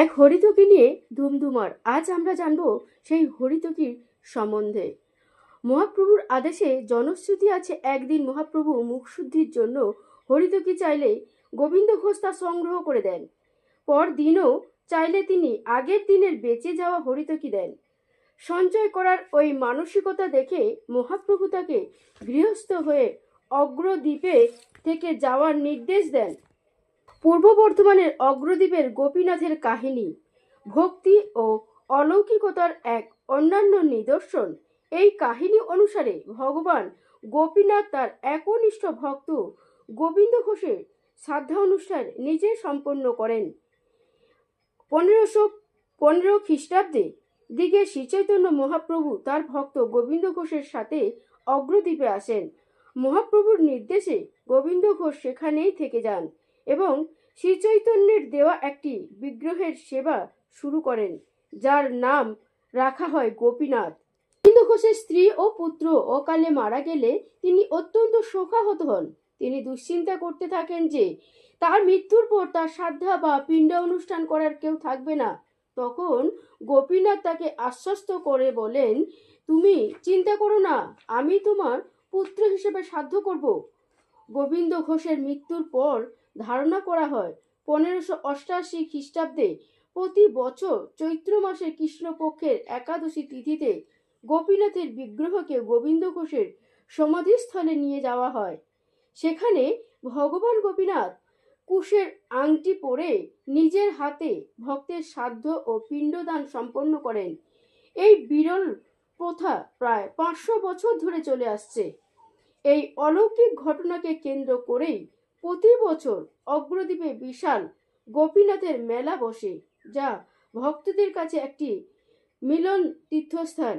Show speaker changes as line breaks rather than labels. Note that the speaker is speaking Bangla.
এক হরিতকি নিয়ে ধুমধুমার। আজ আমরা জানব সেই হরিতকির সম্বন্ধে। মহাপ্রভুর আদেশে জনশ্রুতি আছে, একদিন মহাপ্রভু মুখশুদ্ধির জন্য হরিতকি চাইলে গোবিন্দ ঘোষ তা সংগ্রহ করে দেন। পরদিনও চাইলে তিনি আগের দিনের বেঁচে যাওয়া হরিতকি দেন। সঞ্চয় করার ওই মানসিকতা দেখে মহাপ্রভু তাকে গৃহস্থ হয়ে অগ্রদ্বীপে থেকে যাওয়ার নির্দেশ দেন। পূর্ব বর্ধমানের অগ্রদ্বীপের গোপীনাথের কাহিনী ভক্তি ও অলৌকিকতার এক অন্যান্য নিদর্শন। এই কাহিনী অনুসারে ভগবান গোপীনাথ তার একনিষ্ঠ ভক্ত গোবিন্দ ঘোষের শ্রাদ্ধানুষ্ঠান নিজে সম্পন্ন করেন। 1515 খ্রিস্টাব্দে দিকে শ্রীচৈতন্য মহাপ্রভু তার ভক্ত গোবিন্দ ঘোষের সাথে অগ্রদ্বীপে আসেন। মহাপ্রভুর নির্দেশে গোবিন্দ ঘোষ সেখানেই থেকে যান এবং শ্রীচৈতন্যের দেওয়া একটি বিগ্রহের সেবা শুরু করেন, যার নাম রাখা হয় গোপীনাথ। গোবিন্দ ঘোষের স্ত্রী ও পুত্র অকালে মারা গেলে তিনি অত্যন্ত শোকাহত হন। তিনি দুশ্চিন্তা করতে থাকেন যে তার মৃত্যুর পর তার শ্রাদ্ধা বা পিণ্ড অনুষ্ঠান করার কেউ থাকবে না। তখন গোপীনাথ তাকে আশ্বস্ত করে বলেন, তুমি চিন্তা করো না, আমি তোমার পুত্র হিসেবে শ্রাদ্ধ করব। গোবিন্দ ঘোষের মৃত্যুর পর ধারণা করা হয় 1588 খ্রিস্টাব্দে প্রতি বছর চৈত্র মাসের কৃষ্ণপক্ষের একাদশী তিথিতে গোপীনাথের বিগ্রহকে গোবিন্দ ঘোষের সমাধিস্থলে নিয়ে যাওয়া হয়। সেখানে ভগবান গোপীনাথ কুশের আংটি পরে নিজের হাতে ভক্তের শ্রাদ্ধ ও পিণ্ডদান সম্পন্ন করেন। এই বিরল প্রথা প্রায় 500 বছর ধরে চলে আসছে। এই অলৌকিক ঘটনাকে কেন্দ্র করেই প্রতি বছর অগ্রদ্বীপে বিশাল গোপীনাথের মেলা বসে, যা ভক্তদের কাছে একটি মিলন তীর্থস্থান।